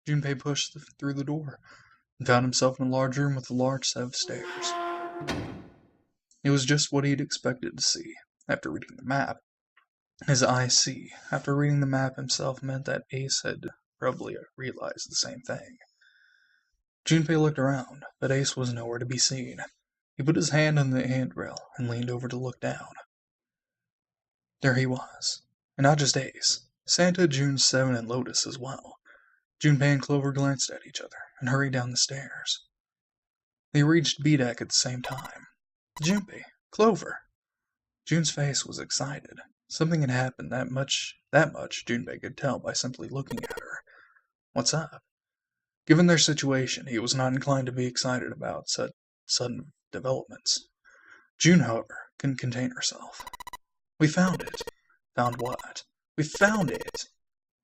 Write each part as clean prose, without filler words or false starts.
Junpei pushed through the door and found himself in a large room with a large set of stairs. It was just what he'd expected to see after reading the map. His eyes see, after reading the map himself, meant that Ace had probably realized the same thing. Junpei looked around, but Ace was nowhere to be seen. He put his hand on the handrail and leaned over to look down. There he was. And not just Ace. Santa, June, Seven, and Lotus as well. Junpei and Clover glanced at each other and hurried down the stairs. They reached B-Deck at the same time. Junpei! Clover! June's face was excited. Something had happened that much Junpei could tell by simply looking at her. What's up? Given their situation, he was not inclined to be excited about such sudden developments. June, however, couldn't contain herself. We found it. Found what? We found it!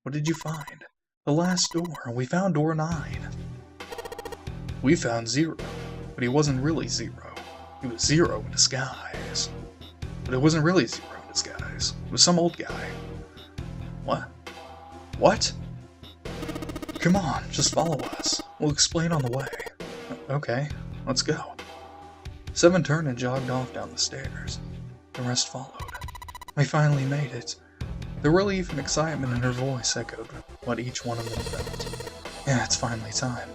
What did you find? The last door. We found door 9. We found 0, but he wasn't really 0. He was 0 in disguise. But it wasn't really 0 in disguise. It was some old guy. What? What? Come on, just follow us. We'll explain on the way. Okay, let's go. Seven turned and jogged off down the stairs. The rest followed. We finally made it. The relief and excitement in her voice echoed what each one of them felt. Yeah, it's finally time.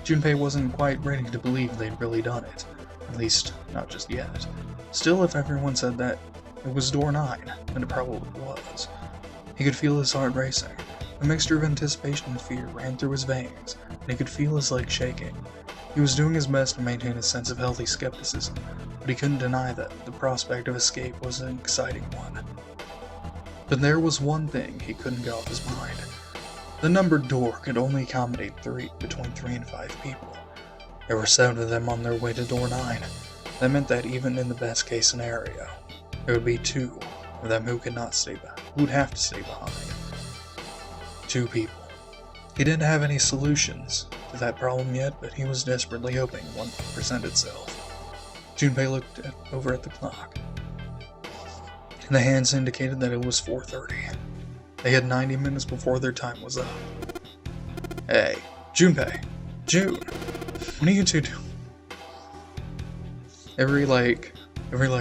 Junpei wasn't quite ready to believe they'd really done it. At least, not just yet. Still, if everyone said that it was door 9, then it probably was. He could feel his heart racing. A mixture of anticipation and fear ran through his veins, and he could feel his legs shaking. He was doing his best to maintain a sense of healthy skepticism, but he couldn't deny that the prospect of escape was an exciting one. But there was one thing he couldn't get off his mind. The numbered door could only accommodate between 3 and 5 people. There were 7 of them on their way to door 9. That meant that even in the best case scenario, there would be 2 of them who would have to stay behind. 2 people. He didn't have any solutions to that problem yet, but he was desperately hoping one would present itself. Junpei looked over at the clock. The hands indicated that it was 4:30. They had 90 minutes before their time was up. Hey, Junpei! June! What are you two doing? Every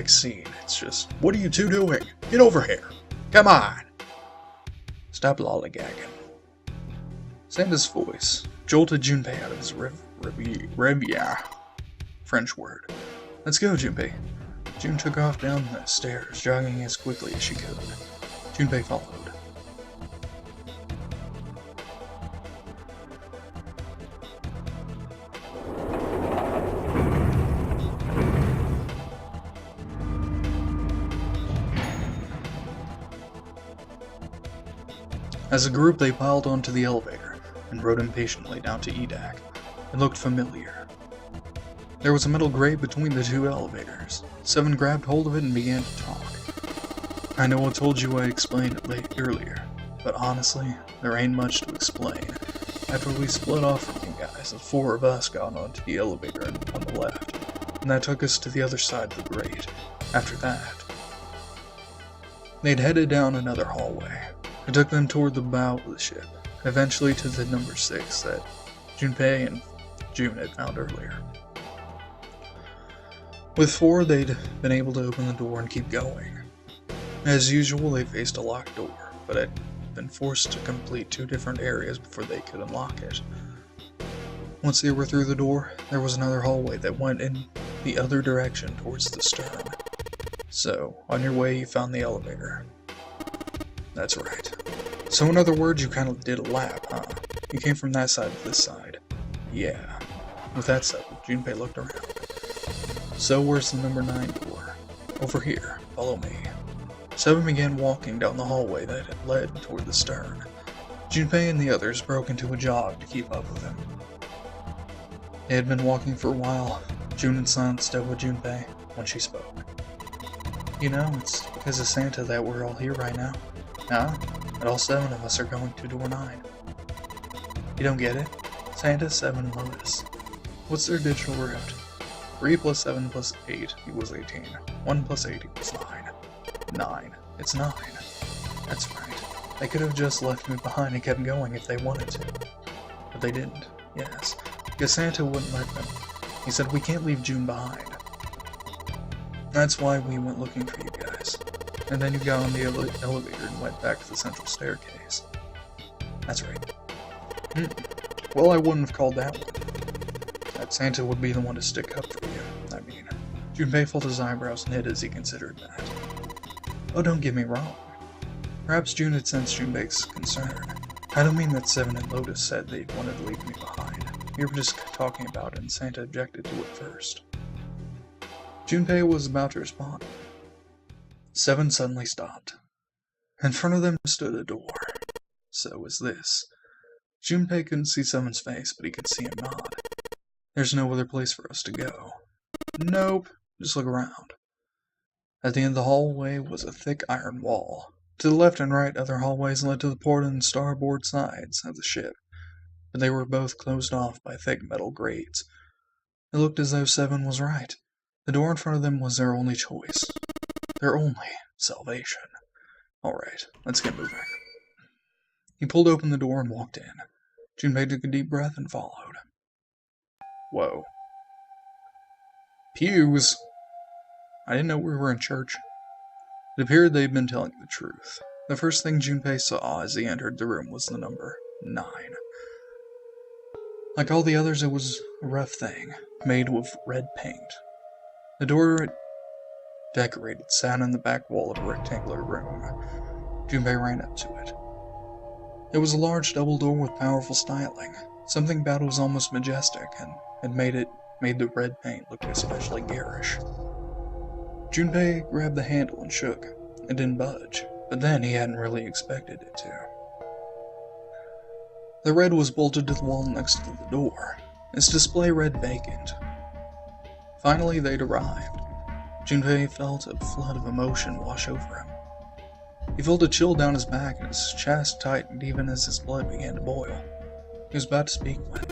scene, it's just, what are you two doing? Get over here! Come on! Stop lollygagging. Santa's voice jolted Junpei out of his reverie. French word. Let's go, Junpei. June took off down the stairs, jogging as quickly as she could. Junpei followed. As a group, they piled onto the elevator and rode impatiently down to EDAC. It looked familiar. There was a metal grate between the 2 elevators. Seven grabbed hold of it and began to talk. I know I told you I explained it earlier, but honestly, there ain't much to explain. After we split off from you guys, the 4 of us got onto the elevator on the left, and that took us to the other side of the grate. After that, they'd headed down another hallway. It took them toward the bow of the ship, eventually to the number 6 that Junpei and June had found earlier. With 4, they'd been able to open the door and keep going. As usual, they faced a locked door, but had been forced to complete 2 different areas before they could unlock it. Once they were through the door, there was another hallway that went in the other direction towards the stern. So, on your way, you found the elevator. That's right. So in other words, you kind of did a lap, huh? You came from that side to this side. Yeah. With that said, Junpei looked around. So where's the number 9 door? Over here. Follow me. Seven began walking down the hallway that had led toward the stern. Junpei and the others broke into a jog to keep up with him. They had been walking for a while. June and Silence stood with Junpei when she spoke. You know, it's because of Santa that we're all here right now. Huh? And all 7 of us are going to door 9. You don't get it? Santa, 7, and Lotus. What's their digital route? 3 plus 7 plus 8 equals 18. 1 plus 8 equals 9. 9. It's 9. That's right. They could have just left me behind and kept going if they wanted to. But they didn't, yes, because Santa wouldn't let them. He said, "We can't leave June behind." That's why we went looking for you guys. And then you got on the elevator and went back to the central staircase. That's right. Well, I wouldn't have called that one. That Santa would be the one to stick up for you. I mean, Junpei felt his eyebrows knit as he considered that. Oh, don't get me wrong. Perhaps June had sensed Junpei's concern. I don't mean that Seven and Lotus said they wanted to leave me behind. We were just talking about it and Santa objected to it first. Junpei was about to respond. Seven suddenly stopped. In front of them stood a door. So was this. Junpei couldn't see Seven's face, but he could see him nod. There's no other place for us to go. Nope, just look around. At the end of the hallway was a thick iron wall. To the left and right, other hallways led to the port and starboard sides of the ship, but they were both closed off by thick metal grates. It looked as though Seven was right. The door in front of them was their only choice. Their only salvation. Alright, let's get moving. He pulled open the door and walked in. Junpei took a deep breath and followed. Whoa. Pews! I didn't know we were in church. It appeared they'd been telling the truth. The first thing Junpei saw as he entered the room was the number 9. Like all the others, it was a rough thing, made with red paint. The door it decorated sat in the back wall of a rectangular room. Junpei ran up to it. It was a large double door with powerful styling. Something about it was almost majestic, and it made the red paint look especially garish. Junpei grabbed the handle and shook. It didn't budge, but then he hadn't really expected it to. The red was bolted to the wall next to the door. Its display read vacant. Finally, they'd arrived. Junpei felt a flood of emotion wash over him. He felt a chill down his back and his chest tightened even as his blood began to boil. He was about to speak when...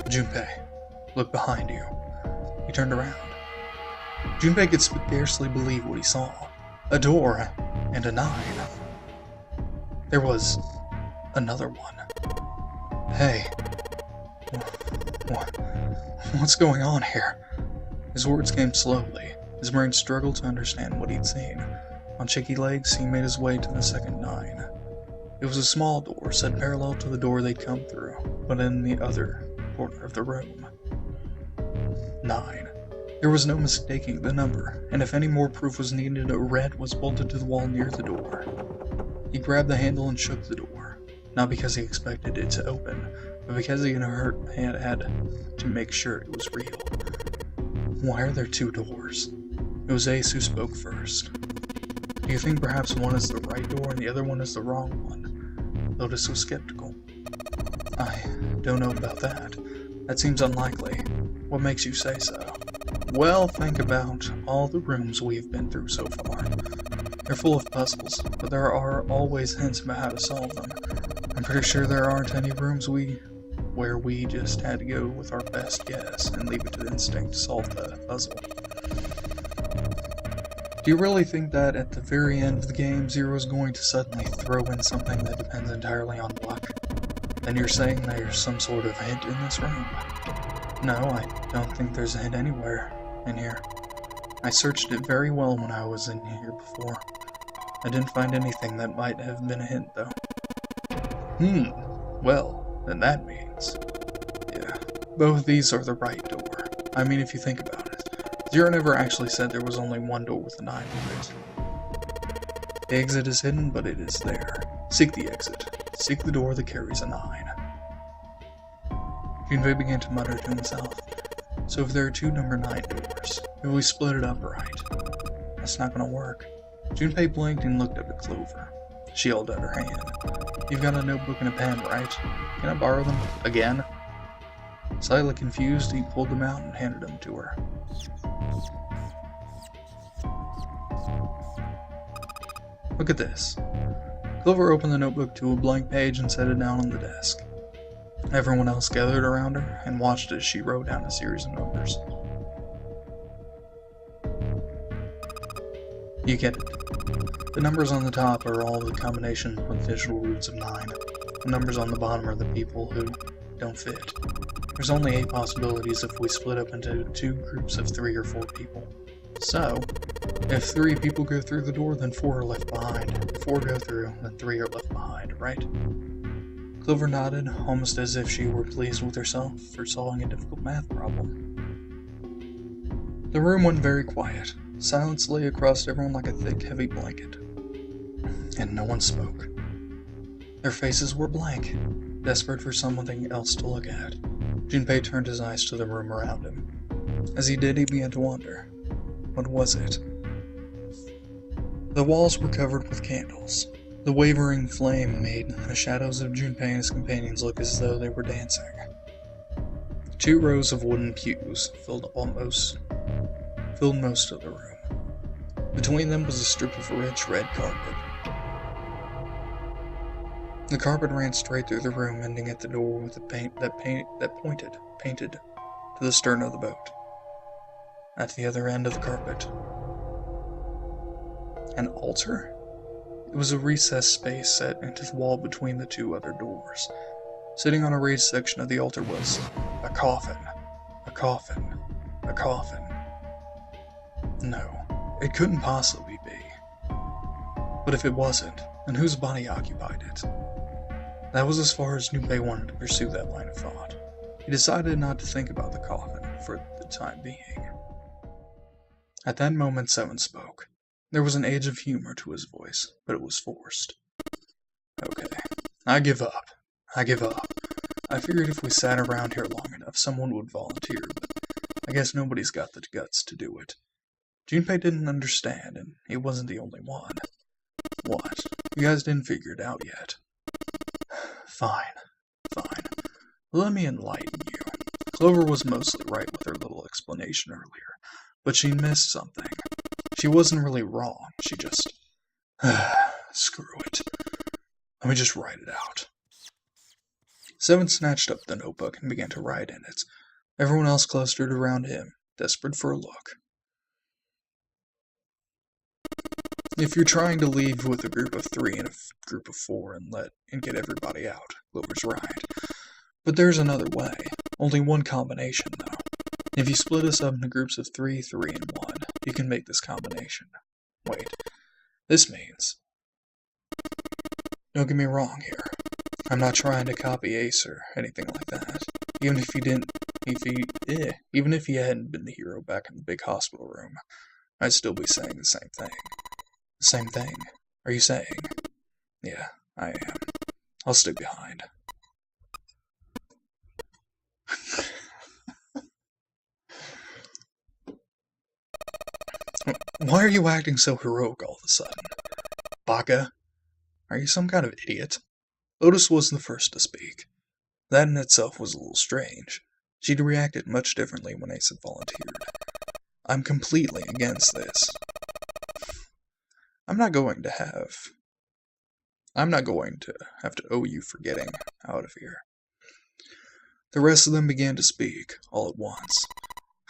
Junpei, look behind you. He turned around. Junpei could scarcely believe what he saw. A door and a 9. There was another one. Hey, what's going on here? His words came slowly. His brain struggled to understand what he'd seen. On shaky legs, he made his way to the second 9. It was a small door, set parallel to the door they'd come through, but in the other corner of the room. 9. There was no mistaking the number, and if any more proof was needed, a red was bolted to the wall near the door. He grabbed the handle and shook the door, not because he expected it to open, but because he had to make sure it was real. Why are there 2 doors? It was Ace who spoke first. Do you think perhaps one is the right door and the other one is the wrong one? Lotus was skeptical. I don't know about that. That seems unlikely. What makes you say so? Well, think about all the rooms we've been through so far. They're full of puzzles, but there are always hints about how to solve them. I'm pretty sure there aren't any rooms where we just had to go with our best guess and leave it to the instinct to solve the puzzle. Do you really think that at the very end of the game, Zero is going to suddenly throw in something that depends entirely on luck? Then you're saying there's some sort of hint in this room? No, I don't think there's a hint anywhere in here. I searched it very well when I was in here before. I didn't find anything that might have been a hint, though. Well, then that means... Yeah, both these are the right door. I mean, if you think about it. Zero never actually said there was only one door with a 9 in it. The exit is hidden, but it is there. Seek the exit. Seek the door that carries a 9. Junpei began to mutter to himself. So if there are 2 number 9 doors, if we split it up right, that's not gonna work. Junpei blinked and looked up at Clover. She held out her hand. You've got a notebook and a pen, right? Can I borrow them? Again? Slightly confused, he pulled them out and handed them to her. Look at this. Clover opened the notebook to a blank page and set it down on the desk. Everyone else gathered around her and watched as she wrote down a series of numbers. You get it. The numbers on the top are all the combination with digital roots of 9. The numbers on the bottom are the people who don't fit. There's only 8 possibilities if we split up into 2 groups of 3 or 4 people. So, if 3 people go through the door, then 4 are left behind. If 4 go through, then 3 are left behind, right? Clover nodded, almost as if she were pleased with herself for solving a difficult math problem. The room went very quiet. Silence lay across everyone like a thick, heavy blanket. And no one spoke. Their faces were blank, desperate for something else to look at. Junpei turned his eyes to the room around him. As he did, he began to wonder. What was it? The walls were covered with candles. The wavering flame made the shadows of Junpei and his companions look as though they were dancing. 2 rows of wooden pews filled most of the room. Between them was a strip of rich red carpet. The carpet ran straight through the room, ending at the door with a paint that painted to the stern of the boat. At the other end of the carpet, an altar? It was a recessed space set into the wall between the 2 other doors. Sitting on a raised section of the altar was a coffin. A coffin. A coffin. No, it couldn't possibly be. But if it wasn't, then whose body occupied it? That was as far as Junpei wanted to pursue that line of thought. He decided not to think about the coffin for the time being. At that moment, Seven spoke. There was an edge of humor to his voice, but it was forced. Okay, I give up. I give up. I figured if we sat around here long enough, someone would volunteer, but I guess nobody's got the guts to do it. Junpei didn't understand, and he wasn't the only one. What? You guys didn't figure it out yet? Fine. Fine. Let me enlighten you. Clover was mostly right with her little explanation earlier, but she missed something. She wasn't really wrong, she just... Screw it. Let me just write it out. Seven snatched up the notebook and began to write in it. Everyone else clustered around him, desperate for a look. If you're trying to leave with a group of 3 and a group of 4 and get everybody out, Clover's right. But there's another way. Only one combination, though. If you split us up into groups of 3, 3, and 1, you can make this combination. Wait, this means... Don't get me wrong here. I'm not trying to copy Ace or anything like that. Even if he hadn't been the hero back in the big hospital room, I'd still be saying the same thing. The same thing, are you saying? Yeah, I am. I'll stick behind. Why are you acting so heroic all of a sudden? Baka? Are you some kind of idiot? Lotus was the first to speak. That in itself was a little strange. She'd reacted much differently when Ace had volunteered. I'm completely against this. I'm not going to have to owe you for getting out of here. The rest of them began to speak, all at once.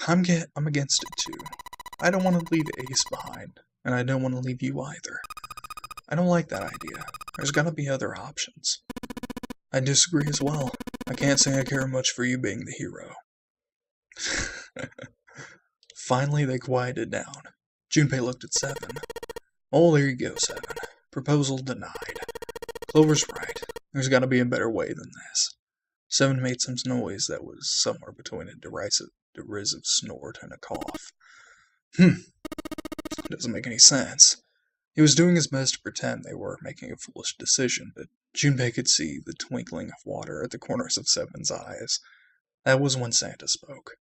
I'm against it too. I don't want to leave Ace behind, and I don't want to leave you either. I don't like that idea. There's gotta be other options. I disagree as well. I can't say I care much for you being the hero. Finally, they quieted down. Junpei looked at Seven. Oh, there you go, Seven. Proposal denied. Clover's right. There's gotta be a better way than this. Seven made some noise that was somewhere between a derisive snort and a cough. Doesn't make any sense. He was doing his best to pretend they were making a foolish decision, but Junpei could see the twinkling of water at the corners of Seven's eyes. That was when Santa spoke.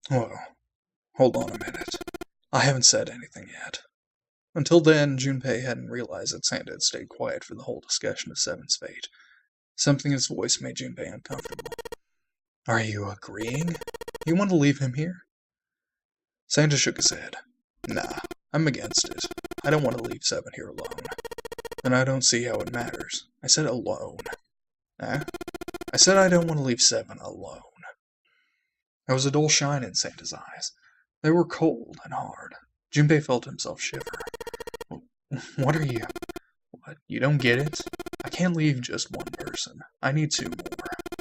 Whoa. Hold on a minute. I haven't said anything yet. Until then, Junpei hadn't realized that Santa had stayed quiet for the whole discussion of Seven's fate. Something in his voice made Junpei uncomfortable. Are you agreeing? You want to leave him here? Santa shook his head. Nah, I'm against it. I don't want to leave Seven here alone. Then I don't see how it matters. I said alone. Eh? I said I don't want to leave Seven alone. There was a dull shine in Santa's eyes. They were cold and hard. Junpei felt himself shiver. What are you... What, you don't get it? I can't leave just one person. I need 2 more.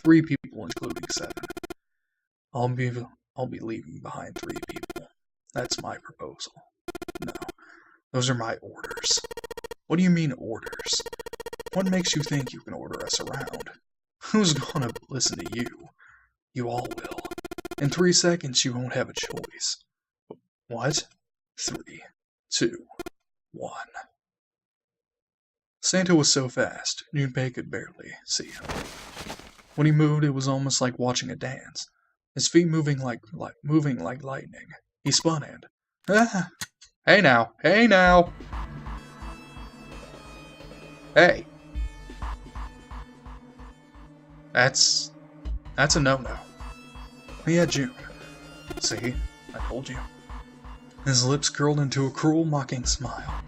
3 people, including 7. I'll be leaving behind 3 people. That's my proposal. No, those are my orders. What do you mean, orders? What makes you think you can order us around? Who's gonna listen to you? You all will. In 3 seconds, you won't have a choice. What? 3, 2, 1. Santa was so fast, Junpei could barely see him. When he moved, it was almost like watching a dance. His feet moving like lightning. He spun and, ah! Hey now! Hey now! Hey! That's a no-no. Yeah, June. See? I told you. His lips curled into a cruel, mocking smile.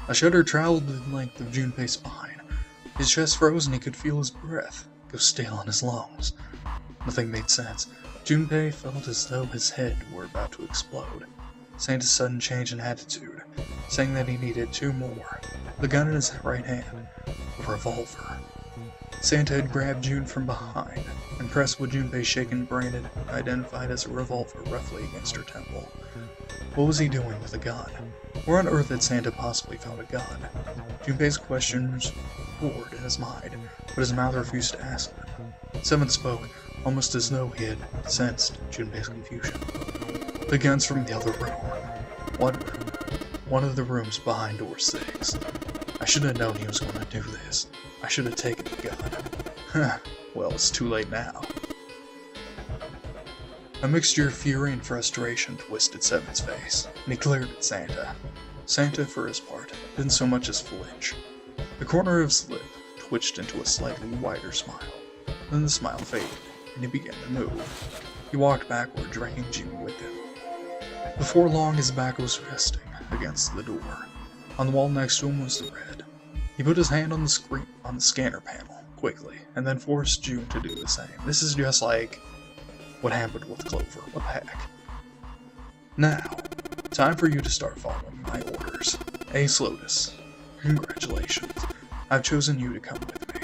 A shudder traveled the length of Junpei's spine. His chest froze and he could feel his breath go stale in his lungs. Nothing made sense. Junpei felt as though his head were about to explode. Santa's sudden change in attitude, saying that he needed 2 more. The gun in his right hand, a revolver. Santa had grabbed June from behind and pressed what Junpei's shaken brain had identified as a revolver roughly against her temple. What was he doing with a gun? Where on earth had Santa possibly found a gun? Junpei's questions poured in his mind, but his mouth refused to ask them. 7 spoke, almost as though he had sensed Junpei's confusion. The gun's from the other room. What room? One of the rooms behind door 6. I should have known he was going to do this. I should have taken the gun. Huh. Well, it's too late now. A mixture of fury and frustration twisted Seven's face, and he glared at Santa. Santa, for his part, didn't so much as flinch. The corner of his lip twitched into a slightly wider smile. Then the smile faded, and he began to move. He walked backward, dragging June with him. Before long, his back was resting against the door. On the wall next to him was the red. He put his hand on the scanner panel, quickly, and then forced June to do the same. This is just like what happened with Clover. What the heck? Now, time for you to start following my orders. Ace Lotus, congratulations. I've chosen you to come with me.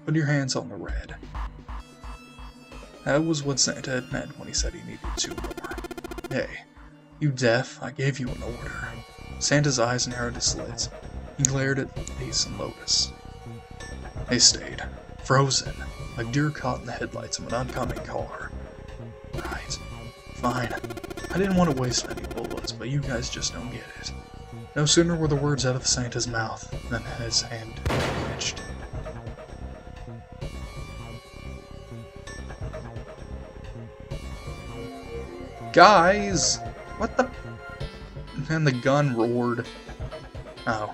Put your hands on the red. That was what Santa had meant when he said he needed 2 more. Hey, you deaf? I gave you an order. Santa's eyes narrowed to slits. He glared at Ace and Lotus. They stayed, frozen, like deer caught in the headlights of an oncoming car. Right. Fine. I didn't want to waste any bullets, but you guys just don't get it. No sooner were the words out of Santa's mouth than his hand twitched. Guys! What the? And the gun roared. Oh.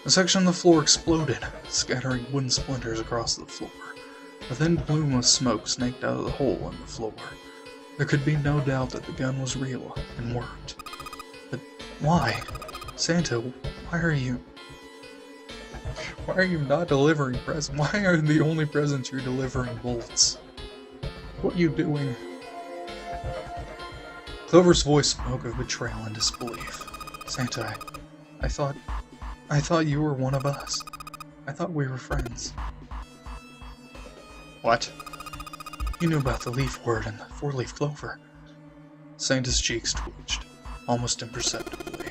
A section of the floor exploded, scattering wooden splinters across the floor. A thin plume of smoke snaked out of the hole in the floor. There could be no doubt that the gun was real and worked. But why? Santa, why are you not delivering presents? Why are the only presents you're delivering bullets? What are you doing? Clover's voice spoke of betrayal and disbelief. Santa, I thought you were one of us. I thought we were friends. What? You knew about the leaf word and the 4-leaf clover. Santa's cheeks twitched, almost imperceptibly.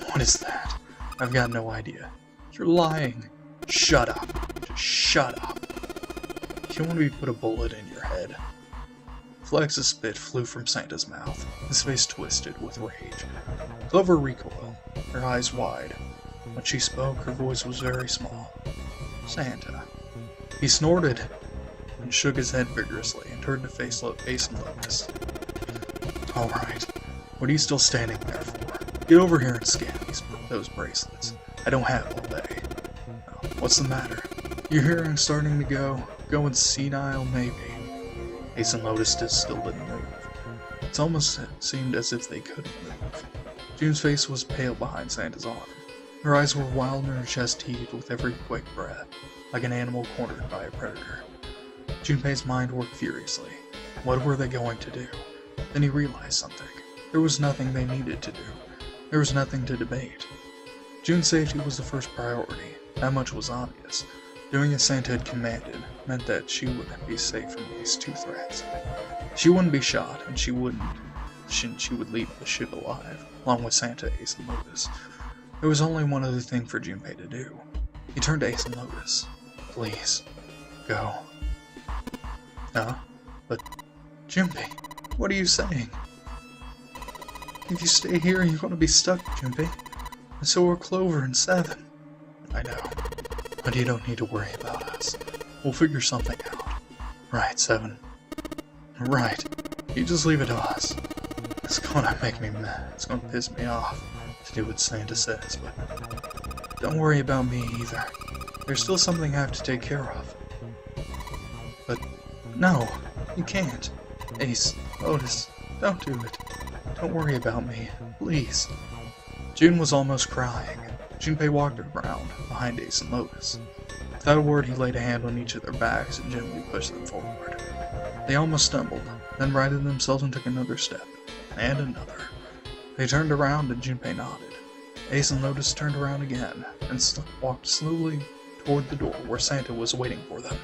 What is that? I've got no idea. You're lying. Shut up. Just shut up. You want me to put a bullet in your head? Flecks of spit flew from Santa's mouth, his face twisted with rage. Clover recoiled, her eyes wide. When she spoke, her voice was very small. Santa. He snorted and shook his head vigorously and turned to face Ace and Lotus. Alright, what are you still standing there for? Get over here and scan those bracelets. I don't have all day. Oh, what's the matter? Your hearing's starting to going senile, maybe. Ace and Lotus still didn't move. It almost seemed as if they couldn't move. June's face was pale behind Santa's arm. Her eyes were wild and her chest heaved with every quick breath, like an animal cornered by a predator. Junpei's mind worked furiously. What were they going to do? Then he realized something. There was nothing they needed to do. There was nothing to debate. June's safety was the first priority. That much was obvious. Doing as Santa had commanded meant that she would be safe from these two threats. She wouldn't be shot, and she would leave the ship alive, along with Santa, Ace, and Lotus. There was only one other thing for Junpei to do. He turned to Ace and Lotus. Please, go. Huh? But, Junpei, what are you saying? If you stay here, you're going to be stuck, Junpei. And so are Clover and Seven. I know, but you don't need to worry about us. We'll figure something out. Right, Seven? Right. You just leave it to us. It's gonna make me mad. It's gonna piss me off to do what Santa says, but don't worry about me either. There's still something I have to take care of. But no, you can't. Ace, Lotus, don't do it. Don't worry about me, please. June was almost crying. Junpei walked around behind Ace and Lotus. Without a word, he laid a hand on each of their backs and gently pushed them forward. They almost stumbled, then righted themselves and took another step, and another. They turned around and Junpei nodded. Ace and Lotus turned around again and walked slowly toward the door where Santa was waiting for them.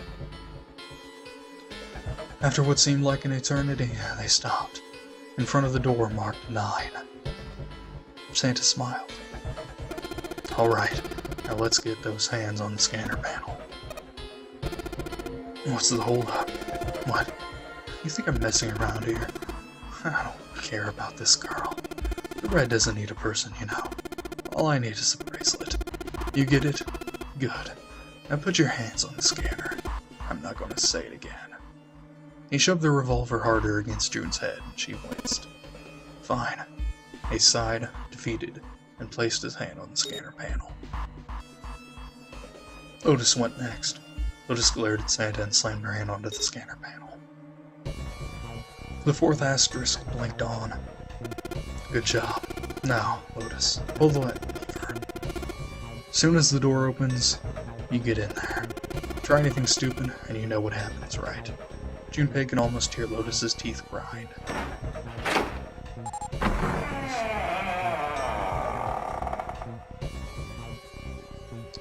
After what seemed like an eternity, they stopped. In front of the door marked 9. Santa smiled. Alright, now let's get those hands on the scanner panel. What's the holdup? What? You think I'm messing around here? I don't care about this girl. The red doesn't need a person, you know. All I need is a bracelet. You get it? Good. Now put your hands on the scanner. I'm not going to say it again. He shoved the revolver harder against June's head, and she winced. Fine. He sighed, defeated, and placed his hand on the scanner panel. Lotus went next. Lotus glared at Santa and slammed her hand onto the scanner panel. The 4th asterisk blinked on. Good job. Now, Lotus, pull the lever. Soon as the door opens, you get in there. Try anything stupid, and you know what happens, right? Junpei can almost hear Lotus's teeth grind.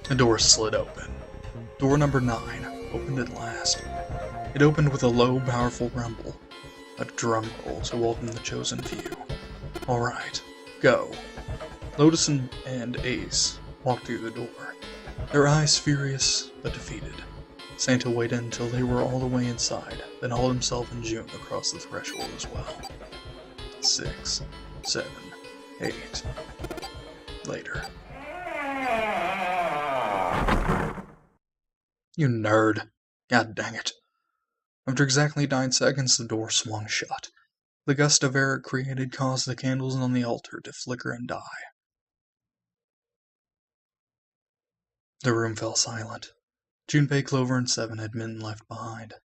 The door slid open. Door number 9 opened at last. It opened with a low, powerful rumble, a drum roll to welcome the chosen few. Alright, go. Lotus and Ace walked through the door, their eyes furious but defeated. Santa waited until they were all the way inside, then hauled himself and June across the threshold as well. 6, 7, 8. Later. You nerd. God dang it. After exactly 9 seconds, the door swung shut. The gust of air it created caused the candles on the altar to flicker and die. The room fell silent. Junpei, Clover, and Seven had been left behind.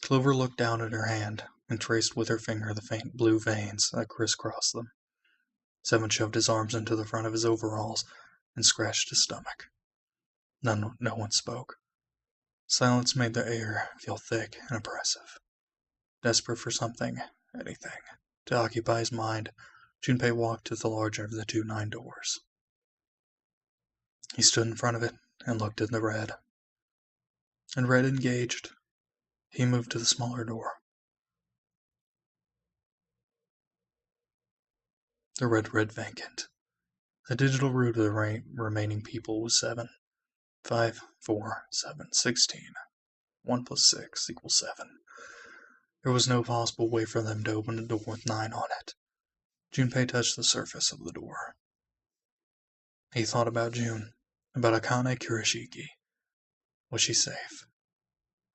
Clover looked down at her hand and traced with her finger the faint blue veins that crisscrossed them. Seven shoved his arms into the front of his overalls and scratched his stomach. No one spoke. Silence made the air feel thick and oppressive. Desperate for something, anything, to occupy his mind, Junpei walked to the larger of the 2 9 doors. He stood in front of it and looked at the red. And red engaged. He moved to the smaller door. The red read vacant. The digital root of the remaining people was 7. 5, 4, 7, 16. 1 plus 6 equals 7. There was no possible way for them to open a door with 9 on it. Junpei touched the surface of the door. He thought about June, about Akane Kurashiki. Was she safe?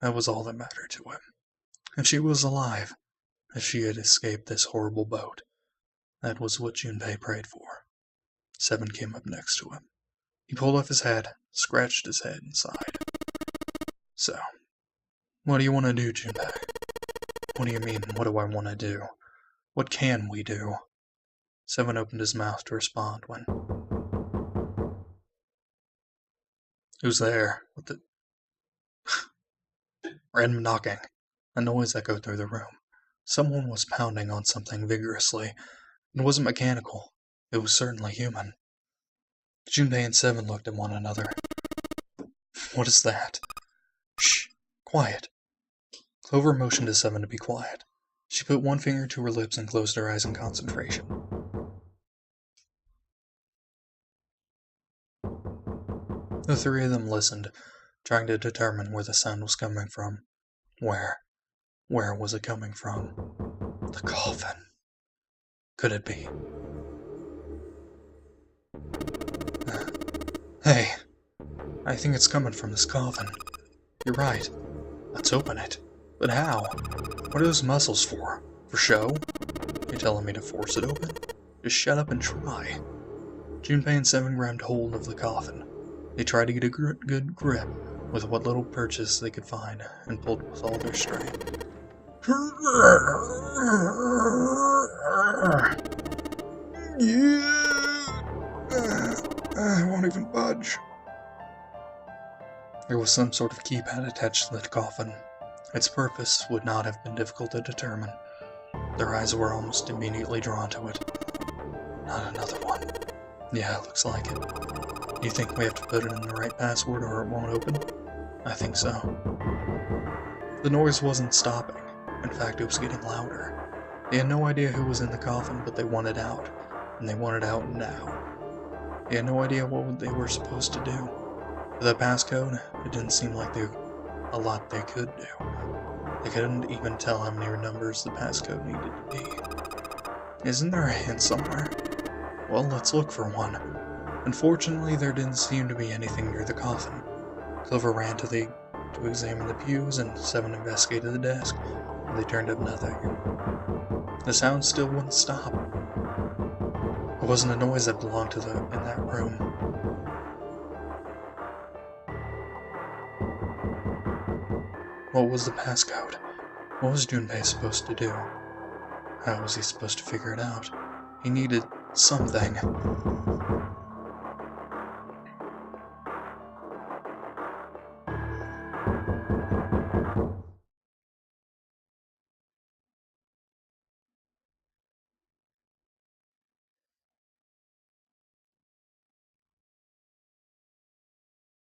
That was all that mattered to him. If she was alive, if she had escaped this horrible boat, that was what Junpei prayed for. 7 came up next to him. He pulled off his hat, scratched his head, and sighed. So, what do you want to do, Junpei? What do you mean, what do I want to do? What can we do? 7 opened his mouth to respond when... Who's there? What the... Random knocking. A noise echoed through the room. Someone was pounding on something vigorously. It wasn't mechanical. It was certainly human. Junpei and 7 looked at one another. What is that? Shh! Quiet! Clover motioned to Seven to be quiet. She put one finger to her lips and closed her eyes in concentration. The three of them listened, trying to determine where the sound was coming from. Where? Where was it coming from? The coffin. Could it be? Hey, I think it's coming from this coffin. You're right. Let's open it. But how? What are those muscles for? For show? You're telling me to force it open? Just shut up and try. Junpei and Seven grabbed hold of the coffin. They tried to get a good grip with what little purchase they could find and pulled with all their strength. I won't even budge. There was some sort of keypad attached to the coffin. Its purpose would not have been difficult to determine. Their eyes were almost immediately drawn to it. Not another one. Yeah, it looks like it. You think we have to put in the right password or it won't open? I think so. The noise wasn't stopping. In fact, it was getting louder. They had no idea who was in the coffin, but they wanted out. And they wanted out now. They had no idea what they were supposed to do. With that passcode, it didn't seem like a lot they could do. They couldn't even tell how many numbers the passcode needed to be. Isn't there a hint somewhere? Well, let's look for one. Unfortunately, there didn't seem to be anything near the coffin. Clover ran to examine the pews, and Seven investigated the desk, and they turned up nothing. The sound still wouldn't stop. It wasn't a noise that belonged to in that room. What was the passcode? What was Junpei supposed to do? How was he supposed to figure it out? He needed something.